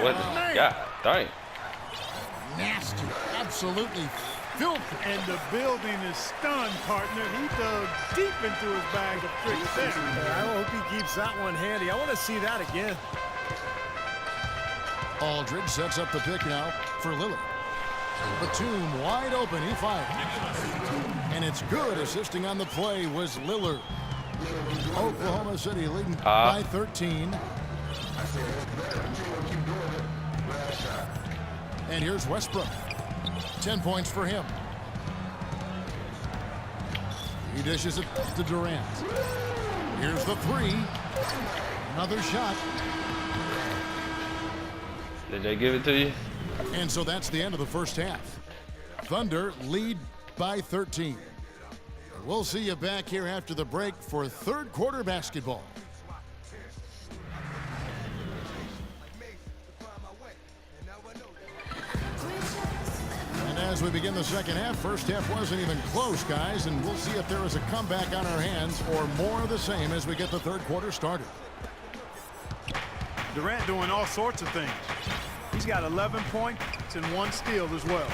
What? God dang. Nasty. Absolutely filthy. And the building is stunned, partner. He dug deep into his bag of tricks there. I hope he keeps that one handy. I want to see that again. Aldridge sets up the pick now for Lillard. Batum wide open. He fires. And it's good. Assisting on the play was Lillard. Oklahoma City leading by 13. And here's Westbrook. 10 points for him. He dishes it to Durant. Here's the three. Another shot. Did they give it to you? And so that's the end of the first half. Thunder lead by 13. We'll see you back here after the break for third quarter basketball. And as we begin the second half, first half wasn't even close, guys, and we'll see if there is a comeback on our hands or more of the same as we get the third quarter started. Durant doing all sorts of things. He's got 11 points and 1 steal as well.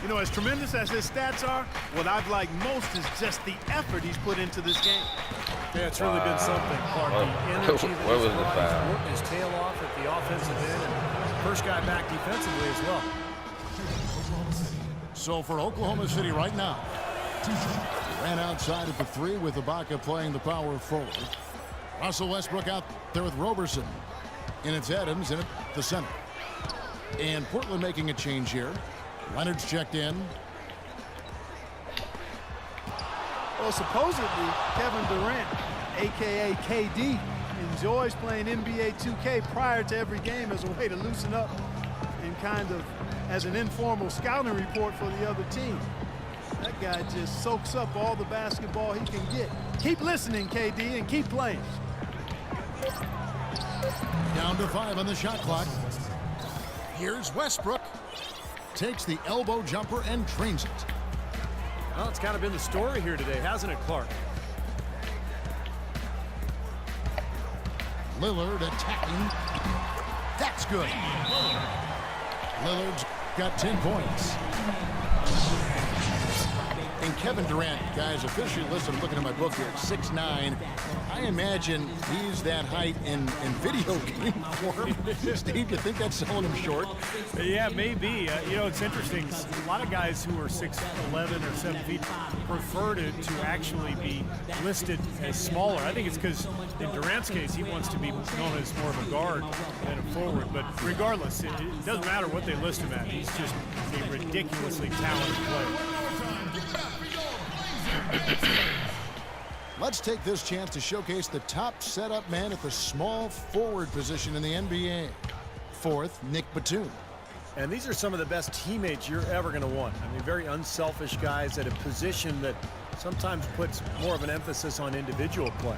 You know, as tremendous as his stats are, what I've liked most is just the effort he's put into this game. Yeah, it's really been something, Clark. The energy that Where he's was the brought, foul? he's worked his tail off at the offensive end and first guy back defensively as well. So for Oklahoma City right now, ran outside at the three with Ibaka playing the power forward. Russell Westbrook out there with Roberson. And it's Adams in at the center. And Portland making a change here. Leonard's checked in. Well, supposedly, Kevin Durant, a.k.a. KD, enjoys playing NBA 2K prior to every game as a way to loosen up and kind of as an informal scouting report for the other team. That guy just soaks up all the basketball he can get. Keep listening, KD, and keep playing. Down to 5 on the shot clock. Here's Westbrook. Takes the elbow jumper and drains it. Well, it's kind of been the story here today, hasn't it, Clark? Lillard attacking. That's good. Lillard's got 10 points. And Kevin Durant, guys, officially listed, I'm looking at my book here, at 6'9". I imagine he's that height in video game form. Steve, you think that's selling him short? Yeah, maybe. You know, it's interesting. A lot of guys who are 6'11" or 7 feet prefer to actually be listed as smaller. I think it's because in Durant's case, he wants to be known as more of a guard than a forward. But regardless, it doesn't matter what they list him at. He's just a ridiculously talented player. Let's take this chance to showcase the top setup man at the small forward position in the NBA. Fourth, Nick Batum. And these are some of the best teammates you're ever going to want. I mean, very unselfish guys at a position that sometimes puts more of an emphasis on individual play.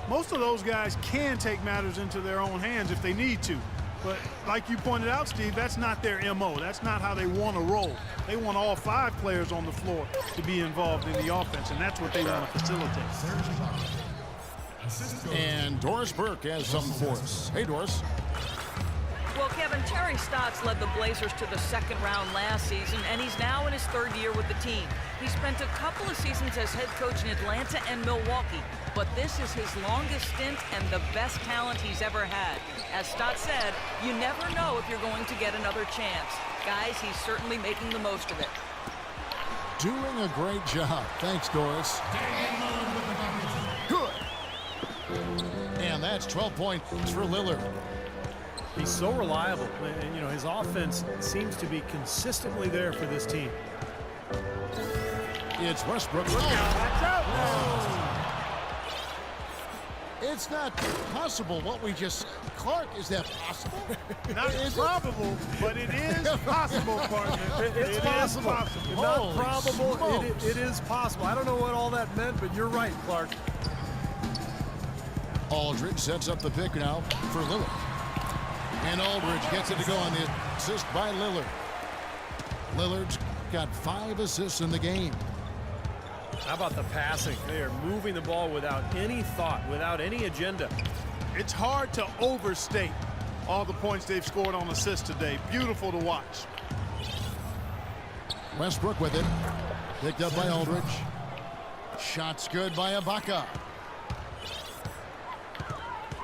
Most of those guys can take matters into their own hands if they need to. But like you pointed out, Steve, that's not their MO. That's not how they want to roll. They want all 5 players on the floor to be involved in the offense, and that's what they want to facilitate. And Doris Burke has something for us. Hey, Doris. Well, Kevin, Terry Stotts led the Blazers to the second round last season, and he's now in his 3rd year with the team. He spent a couple of seasons as head coach in Atlanta and Milwaukee, but this is his longest stint and the best talent he's ever had. As Stotts said, you never know if you're going to get another chance. Guys, he's certainly making the most of it. Doing a great job. Thanks, Doris. Good. And that's 12 points for Lillard. He's so reliable. And, you know, his offense seems to be consistently there for this team. It's Westbrook. It's not possible what we just... Clark, is that possible? Not probable, but it is possible, partner. It's possible. Not probable. It is possible. I don't know what all that meant, but you're right, Clark. Aldridge sets up the pick now for Lillard. And Aldridge gets it to go on the assist by Lillard. Lillard's got 5 assists in the game. How about the passing? They are moving the ball without any thought, without any agenda. It's hard to overstate all the points they've scored on assists today. Beautiful to watch. Westbrook with it. Picked up by Aldridge. Shots good by Ibaka.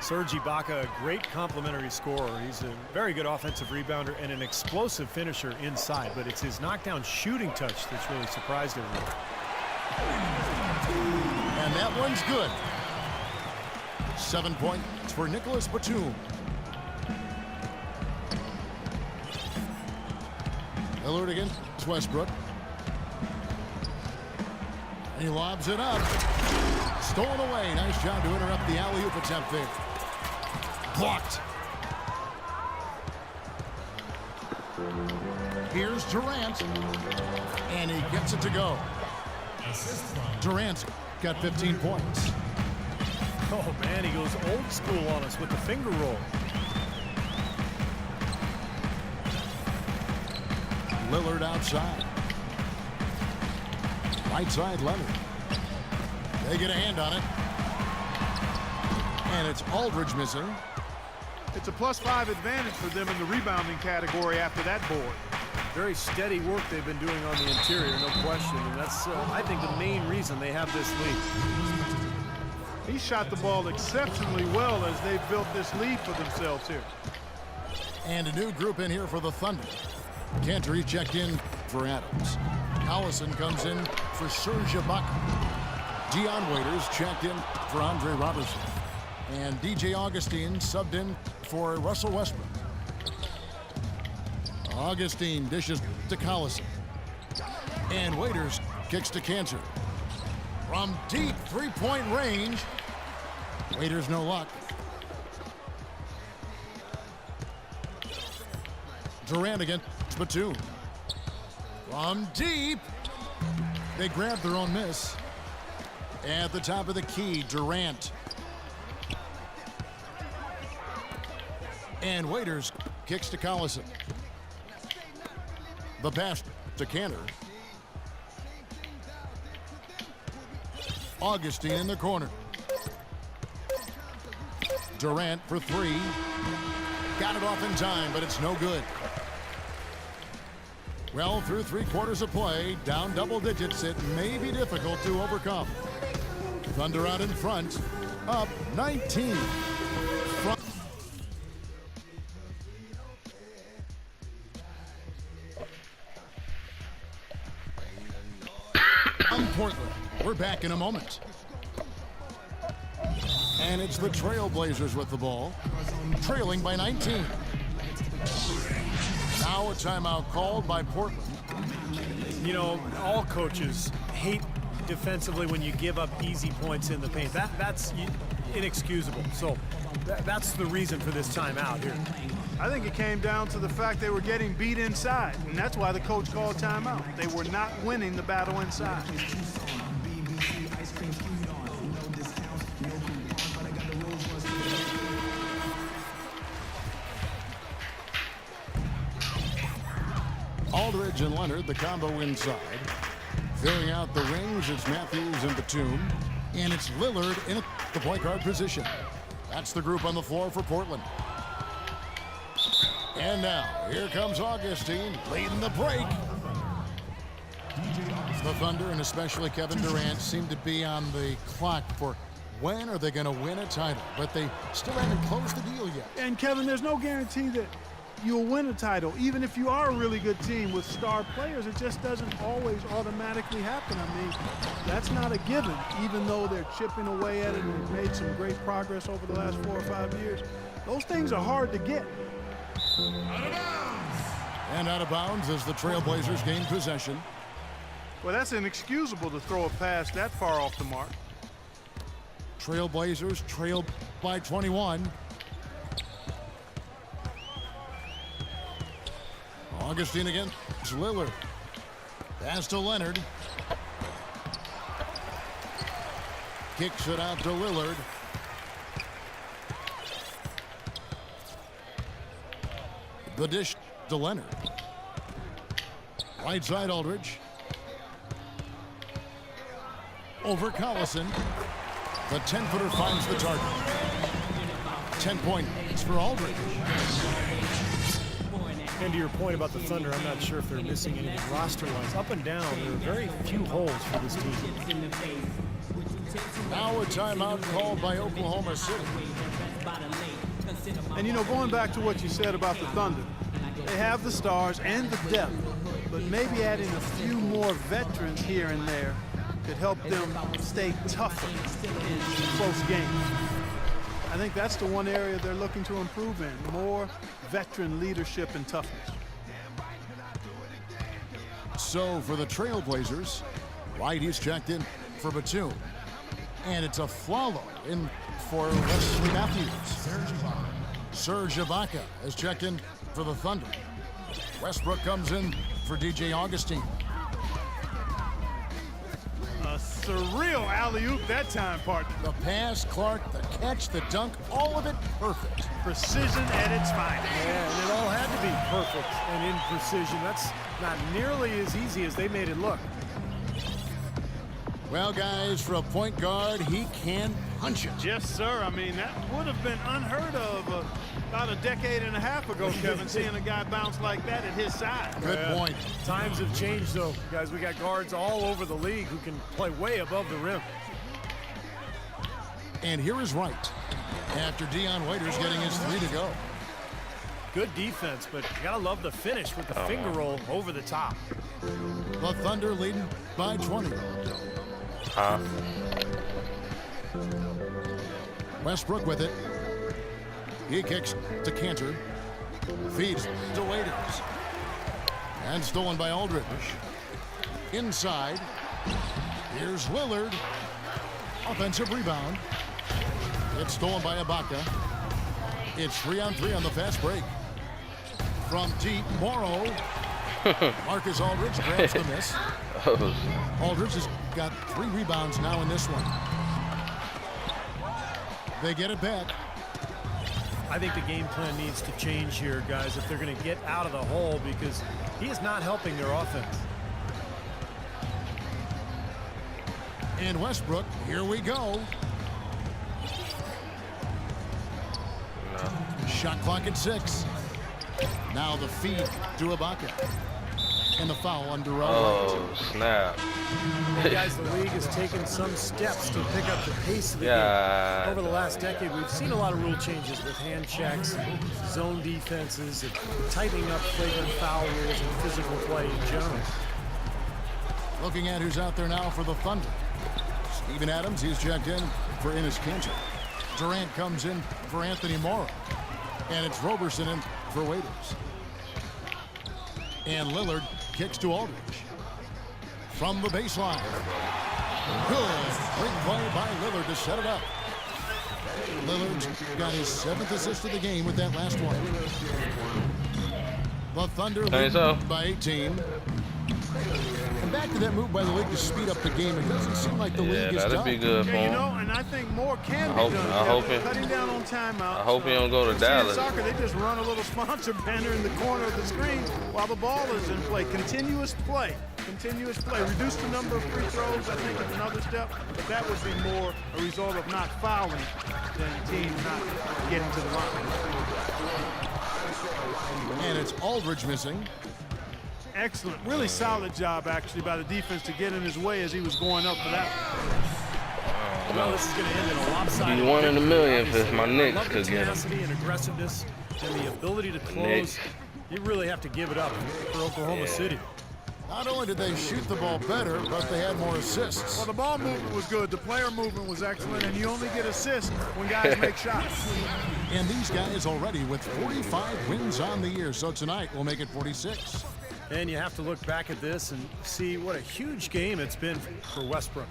Serge Ibaka, a great complimentary scorer. He's a very good offensive rebounder and an explosive finisher inside, but it's his knockdown shooting touch that's really surprised everyone. And that one's good. 7 points for Nicholas Batum. Lillard against Westbrook. He lobs it up. Stolen away. Nice job to interrupt the alley-oop attempt there. Blocked. Here's Durant. And he gets it to go. Durant got 15 points. Oh, man, he goes old school on us with the finger roll. Lillard outside. Right side, Leonard. They get a hand on it. And it's Aldridge missing. It's a +5 advantage for them in the rebounding category after that board. Very steady work they've been doing on the interior, no question. And that's, I think, the main reason they have this lead. He shot the ball exceptionally well as they've built this lead for themselves here. And a new group in here for the Thunder. Cantor checked in for Adams. Collison comes in for Serge Ibaka. Dion Waiters checked in for Andre Robertson. And DJ Augustine subbed in for Russell Westbrook. Augustine dishes to Collison. And Waiters kicks to Cantor. From deep three-point range. Waiters no luck. Durant against Batum. From deep. They grab their own miss. At the top of the key, Durant. And Waiters kicks to Collison. The pass to Cantor. Augustine in the corner. Durant for three. Got it off in time, but it's no good. Well, through 3 quarters of play, down double digits, it may be difficult to overcome. Thunder out in front, up 19. From Portland, we're back in a moment. And it's the Trailblazers with the ball, trailing by 19. Now a timeout called by Portland. You know, all coaches hate defensively when you give up easy points in the paint. That's inexcusable. So that's the reason for this timeout here. I think it came down to the fact they were getting beat inside, and that's why the coach called timeout. They were not winning the battle inside. Aldridge and Leonard, the combo inside. Filling out the rings, it's Matthews and Batum. And it's Lillard in the point guard position. That's the group on the floor for Portland. And now, here comes Augustine, leading the break. The Thunder, and especially Kevin Durant, seem to be on the clock for when are they going to win a title. But they still haven't closed the deal yet. And Kevin, there's no guarantee that you'll win a title. Even if you are a really good team with star players, it just doesn't always automatically happen. I mean, that's not a given, even though they're chipping away at it and made some great progress over the last 4 or 5 years. Those things are hard to get. Out of bounds. And out of bounds as the Trailblazers gain possession. Well, that's inexcusable to throw a pass that far off the mark. Trailblazers trailed by 21. Augustine against Lillard. Pass to Leonard. Kicks it out to Lillard. The dish to Leonard. Right side Aldridge. Over Collison. The 10-footer finds the target. 10-point It's for Aldridge. And to your point about the Thunder, I'm not sure if they're missing anything roster-wise. Up and down, there are very few holes for this team. Now a timeout called by Oklahoma City. And you know, going back to what you said about the Thunder, they have the stars and the depth, but maybe adding a few more veterans here and there could help them stay tougher in close games. I think that's the one area they're looking to improve in, more veteran leadership and toughness. So for the Trailblazers, White, he's checked in for Batum. And it's a follow in for Wesley Matthews. Serge Ibaka has checked in for the Thunder. Westbrook comes in for DJ Augustine. A surreal alley-oop that time, partner. The pass, Clark, the catch, the dunk, all of it perfect. Precision at its finest. Yeah, and it all had to be perfect and in precision. That's not nearly as easy as they made it look. Well, guys, for a point guard, he can punch it. Yes, sir. I mean, that would have been unheard of about a decade and a half ago, Kevin, seeing a guy bounce like that at his size. Good point. Times have changed, though, guys. We got guards all over the league who can play way above the rim. And here is Wright after Dion Waiters getting his 3 to go. Good defense, but you gotta love the finish with the finger roll over the top. The Thunder leading by 20. Westbrook with it. He kicks to Cantor. Feeds to Waiters. And stolen by Aldridge. Inside. Here's Lillard. Offensive rebound. It's stolen by Ibaka. It's 3-on-3 on the fast break. From deep, Morrow. Marcus Aldridge grabs the miss. Aldridge has got 3 rebounds now in this one. They get it back. I think the game plan needs to change here, guys, if they're going to get out of the hole, because he is not helping their offense. And Westbrook, here we go. Shot clock at 6. Now the feed to Ibaka. And the foul under Wright. Oh, snap. Guys, the league has taken some steps to pick up the pace of the game. Over the last decade, we've seen a lot of rule changes with hand checks, zone defenses, and tightening up flagrant foul rules and physical play in general. Looking at who's out there now for the Thunder. Steven Adams, he's checked in for Enes Kanter. Durant comes in for Anthony Morrow. And it's Roberson in for Waiters. And Lillard kicks to Aldridge. From the baseline. Good. Big play by Lillard to set it up. Lillard's got his 7th assist of the game with that last one. The Thunder lead by 18. And back to that move by the league to speed up the game. It doesn't seem like the league is done. That'd be good for Yeah, you him. know, and I think more can be done. Cutting down on timeout. I hope he don't go to Dallas. In soccer, they just run a little sponsor banner in the corner of the screen while the ball is in play. Continuous play. Continuous play. Reduce the number of free throws, I think, is another step. But that would be more a result of not fouling than teams not getting to the line. And it's Aldridge missing. Excellent. Really solid job, actually, by the defense to get in his way as he was going up for that. Well, this is going to end in a lopsided. Be 1 in a million if my Knicks love the could get him. tenacity and aggressiveness and the ability to close. You really have to give it up for Oklahoma City. Not only did they shoot the ball better, but they had more assists. Well, the ball movement was good. The player movement was excellent, and you only get assists when guys make shots. And these guys already with 45 wins on the year, so tonight we'll make it 46. And you have to look back at this and see what a huge game it's been for Westbrook.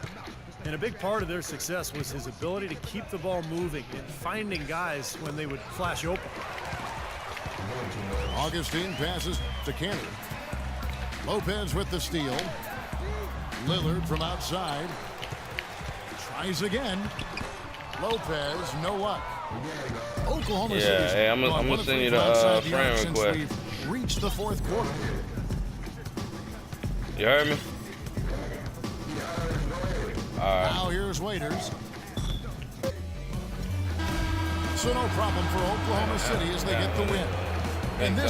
And a big part of their success was his ability to keep the ball moving and finding guys when they would flash open. Augustine passes to Cantor. Lopez with the steal. Lillard from outside. Tries again. Lopez, no luck. Oklahoma City's hey, I'm gone gonna send you 1 of 3 the from outside the friend arc since request. we've reached the 4th quarter. You heard me? All right. Now here's Waiters. So no problem for Oklahoma City as they get the win. In this